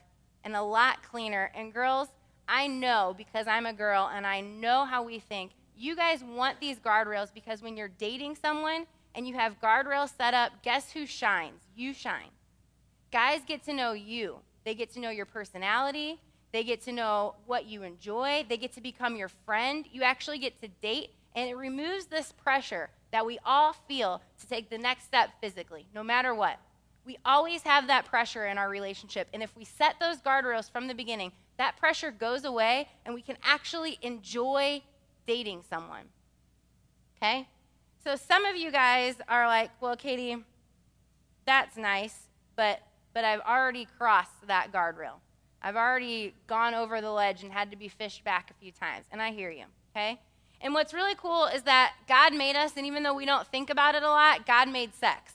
and a lot cleaner. And girls, I know, because I'm a girl and I know how we think, you guys want these guardrails because when you're dating someone and you have guardrails set up, guess who shines? You shine. Guys get to know you. They get to know your personality. They get to know what you enjoy. They get to become your friend. You actually get to date, and it removes this pressure that we all feel to take the next step physically, no matter what. We always have that pressure in our relationship, and if we set those guardrails from the beginning, that pressure goes away, and we can actually enjoy dating someone, okay? So some of you guys are like, well, Katie, that's nice, but I've already crossed that guardrail. I've already gone over the ledge and had to be fished back a few times, and I hear you, okay? And what's really cool is that God made us, and even though we don't think about it a lot, God made sex.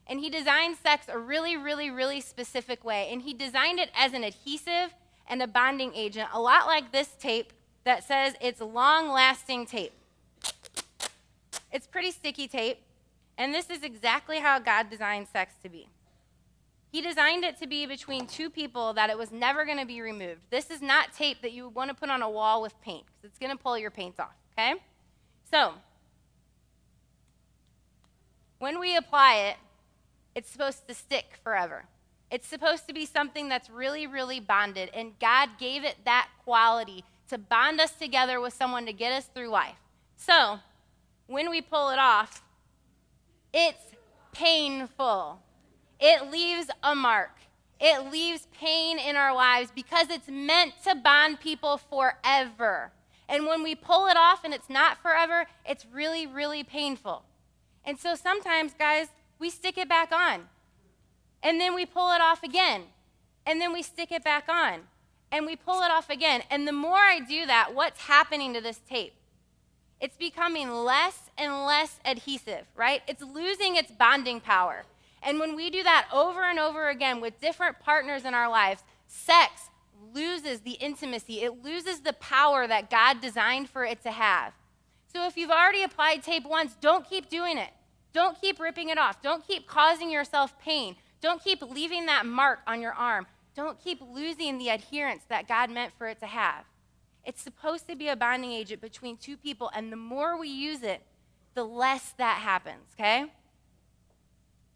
And he designed sex a really, really, really specific way, and he designed it as an adhesive and a bonding agent, a lot like this tape that says it's long-lasting tape. It's pretty sticky tape, and this is exactly how God designed sex to be. He designed it to be between two people that it was never going to be removed. This is not tape that you want to put on a wall with paint, because it's going to pull your paint off, okay? So, when we apply it, it's supposed to stick forever. It's supposed to be something that's really, really bonded, and God gave it that quality to bond us together with someone to get us through life. So, when we pull it off, it's painful. It leaves a mark. It leaves pain in our lives because it's meant to bond people forever. And when we pull it off and it's not forever, it's really, really painful. And so sometimes, guys, we stick it back on. And then we pull it off again. And then we stick it back on. And we pull it off again. And the more I do that, what's happening to this tape? It's becoming less and less adhesive, right? It's losing its bonding power. And when we do that over and over again with different partners in our lives, sex loses the intimacy. It loses the power that God designed for it to have. So if you've already applied tape once, don't keep doing it. Don't keep ripping it off. Don't keep causing yourself pain. Don't keep leaving that mark on your arm. Don't keep losing the adherence that God meant for it to have. It's supposed to be a bonding agent between two people, and the more we use it, the less that happens, okay?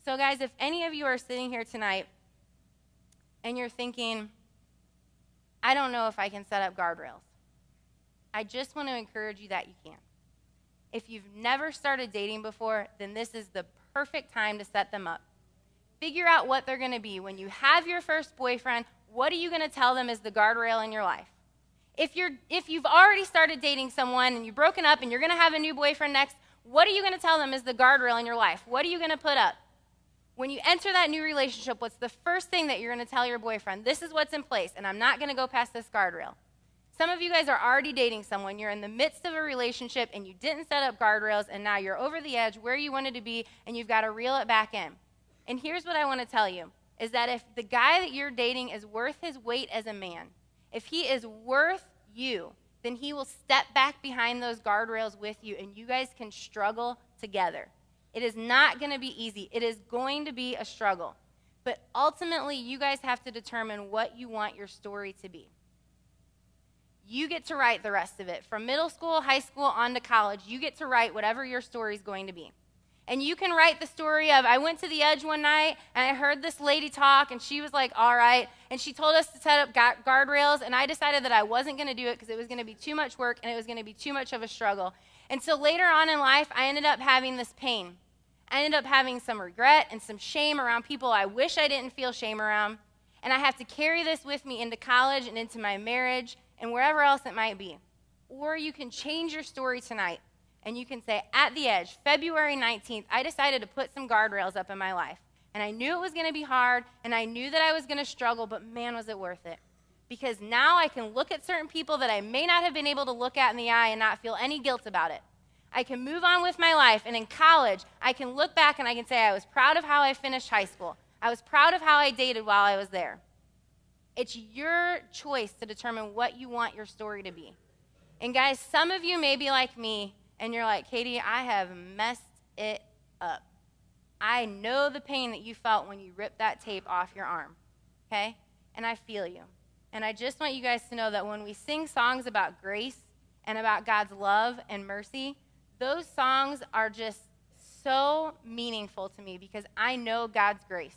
So guys, if any of you are sitting here tonight and you're thinking, I don't know if I can set up guardrails, I just want to encourage you that you can. If you've never started dating before, then this is the perfect time to set them up. Figure out what they're going to be. When you have your first boyfriend, what are you going to tell them is the guardrail in your life? If you've already started dating someone and you've broken up and you're going to have a new boyfriend next, what are you going to tell them is the guardrail in your life? What are you going to put up? When you enter that new relationship, what's the first thing that you're going to tell your boyfriend? This is what's in place, and I'm not going to go past this guardrail. Some of you guys are already dating someone. You're in the midst of a relationship, and you didn't set up guardrails, and now you're over the edge where you wanted to be, and you've got to reel it back in. And here's what I want to tell you, is that if the guy that you're dating is worth his weight as a man, if he is worth you, then he will step back behind those guardrails with you, and you guys can struggle together. It is not going to be easy. It is going to be a struggle. But ultimately, you guys have to determine what you want your story to be. You get to write the rest of it. From middle school, high school, on to college, you get to write whatever your story is going to be. And you can write the story of, I went to the edge one night, and I heard this lady talk, and she was like, all right. And she told us to set up guardrails, and I decided that I wasn't going to do it because it was going to be too much work, and it was going to be too much of a struggle. And so later on in life, I ended up having this pain. I ended up having some regret and some shame around people I wish I didn't feel shame around. And I have to carry this with me into college and into my marriage and wherever else it might be. Or you can change your story tonight. And you can say, at the edge, February 19th, I decided to put some guardrails up in my life. And I knew it was going to be hard, and I knew that I was going to struggle, but man, was it worth it. Because now I can look at certain people that I may not have been able to look at in the eye and not feel any guilt about it. I can move on with my life, and in college, I can look back and I can say I was proud of how I finished high school. I was proud of how I dated while I was there. It's your choice to determine what you want your story to be. And guys, some of you may be like me, and you're like, Katie, I have messed it up. I know the pain that you felt when you ripped that tape off your arm, okay? And I feel you. And I just want you guys to know that when we sing songs about grace and about God's love and mercy, those songs are just so meaningful to me because I know God's grace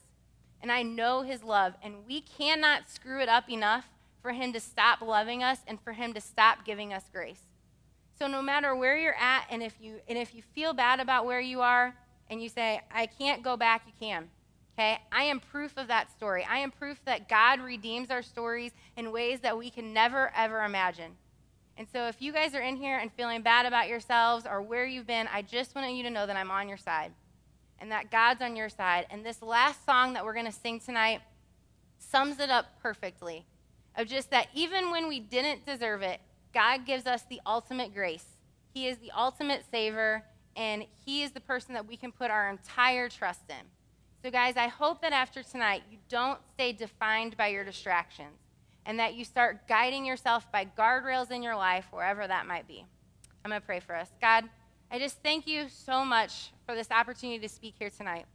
and I know his love, and we cannot screw it up enough for him to stop loving us and for him to stop giving us grace. So no matter where you're at, and if you feel bad about where you are and you say, I can't go back, you can. Okay? I am proof of that story. I am proof that God redeems our stories in ways that we can never, ever imagine. And so if you guys are in here and feeling bad about yourselves or where you've been, I just want you to know that I'm on your side and that God's on your side. And this last song that we're going to sing tonight sums it up perfectly, of just that even when we didn't deserve it, God gives us the ultimate grace. He is the ultimate saver, and he is the person that we can put our entire trust in. So guys, I hope that after tonight, you don't stay defined by your distractions and that you start guiding yourself by guardrails in your life, wherever that might be. I'm going to pray for us. God, I just thank you so much for this opportunity to speak here tonight.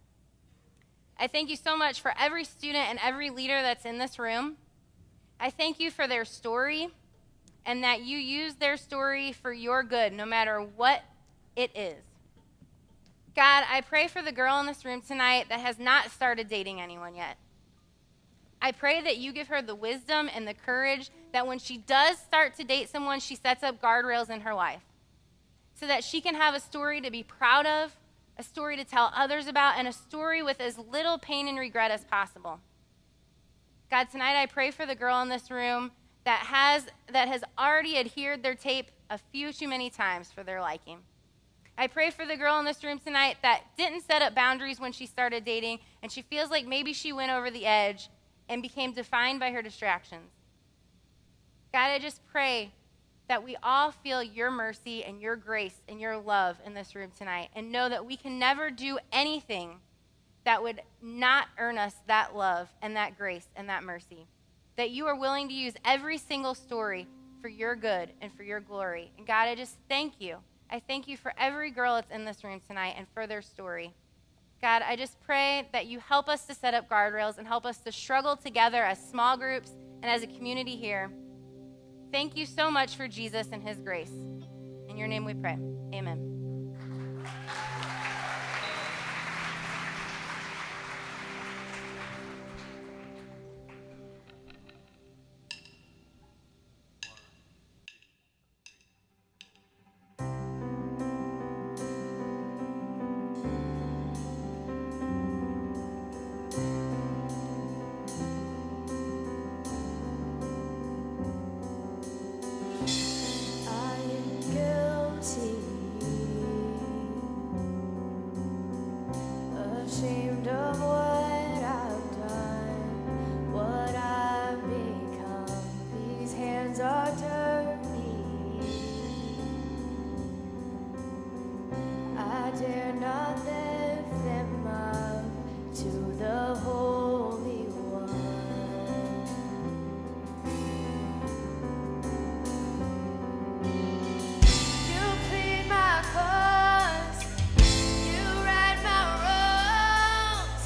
I thank you so much for every student and every leader that's in this room. I thank you for their story, and that you use their story for your good, no matter what it is. God, I pray for the girl in this room tonight that has not started dating anyone yet. I pray that you give her the wisdom and the courage that when she does start to date someone, she sets up guardrails in her life so that she can have a story to be proud of, a story to tell others about, and a story with as little pain and regret as possible. God, tonight I pray for the girl in this room that has already adhered their tape a few too many times for their liking. I pray for the girl in this room tonight that didn't set up boundaries when she started dating, and she feels like maybe she went over the edge and became defined by her distractions. God, I just pray that we all feel your mercy and your grace and your love in this room tonight, and know that we can never do anything that would not earn us that love and that grace and that mercy. That you are willing to use every single story for your good and for your glory. And God, I just thank you. I thank you for every girl that's in this room tonight and for their story. God, I just pray that you help us to set up guardrails and help us to struggle together as small groups and as a community here. Thank you so much for Jesus and his grace. In your name we pray. Amen. Ashamed of what I've done, what I've become. These hands are dirty. I dare not lift them up to the Holy One. You plead my cause. You right my wrongs.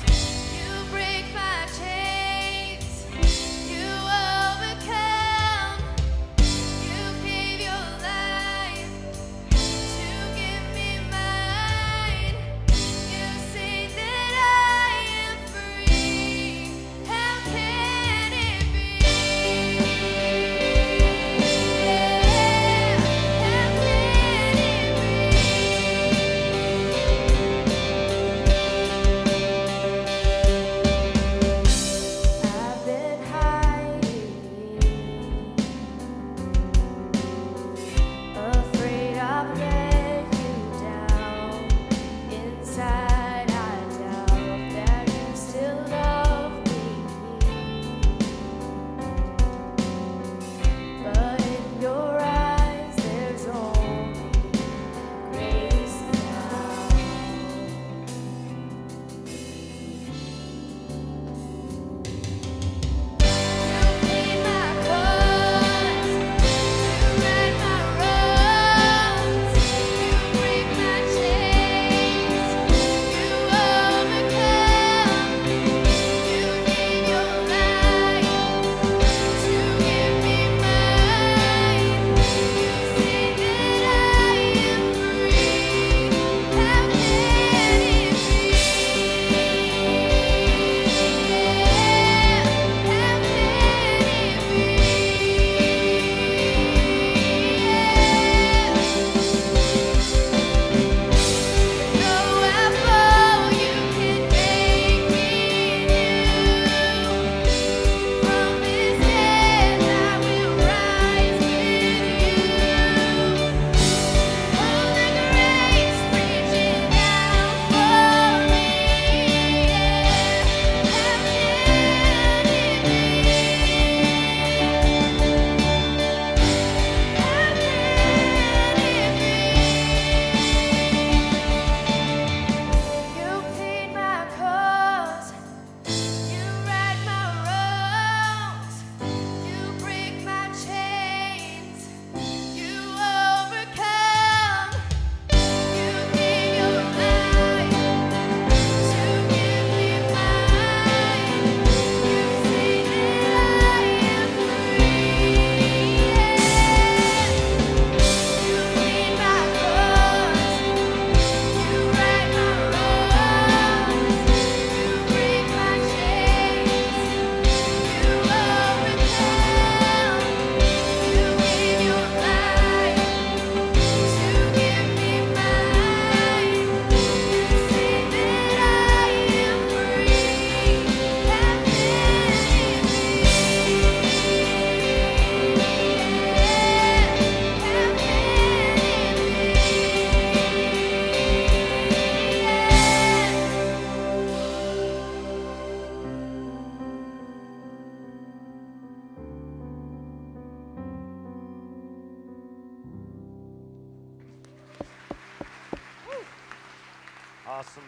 Awesome.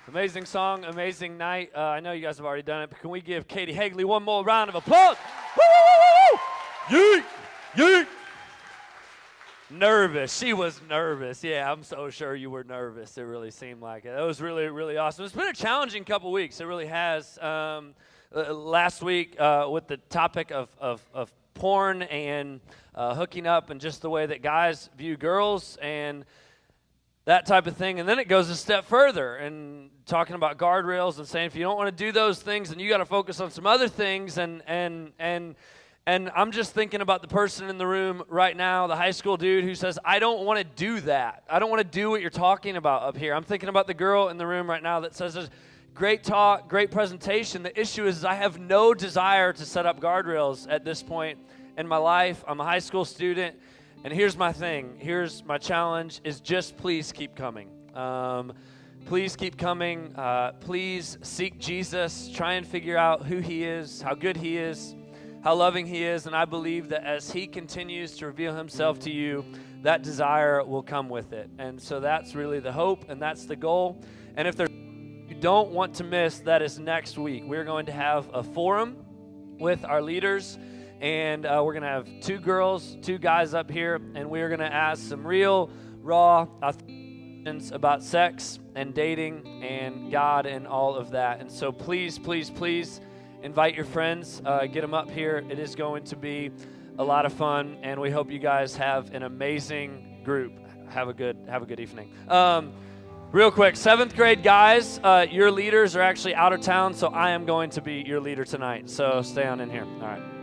Amazing song, amazing night. I know you guys have already done it, but can we give Katie Hagley one more round of applause? Woo! Yeet! Yeet! Nervous. She was nervous. Yeah, I'm so sure you were nervous. It really seemed like it. That was really, really awesome. It's been a challenging couple weeks. It really has. Last week with the topic of porn and hooking up and just the way that guys view girls and that type of thing. And then it goes a step further and talking about guardrails and saying if you don't want to do those things, then you got to focus on some other things. And I'm just thinking about the person in the room right now, the high school dude who says, I don't want to do that. I don't want to do what you're talking about up here. I'm thinking about the girl in the room right now that says, great talk, great presentation. The issue is I have no desire to set up guardrails at this point in my life. I'm a high school student, and here's my thing. Here's my challenge is just please keep coming. Please keep coming. Please seek Jesus. Try and figure out who he is, how good he is, how loving he is, and I believe that as he continues to reveal himself to you, that desire will come with it. And so that's really the hope, and that's the goal. And if you don't want to miss, that is next week. We're going to have a forum with our leaders, and we're going to have 2 girls, 2 guys up here, and we're going to ask some real, raw questions about sex and dating and God and all of that. And so please, please, please, invite your friends, get them up here. It is going to be a lot of fun, and we hope you guys have an amazing group. Have a good evening. Real quick, 7th grade guys, your leaders are actually out of town, so I am going to be your leader tonight. So stay on in here. All right.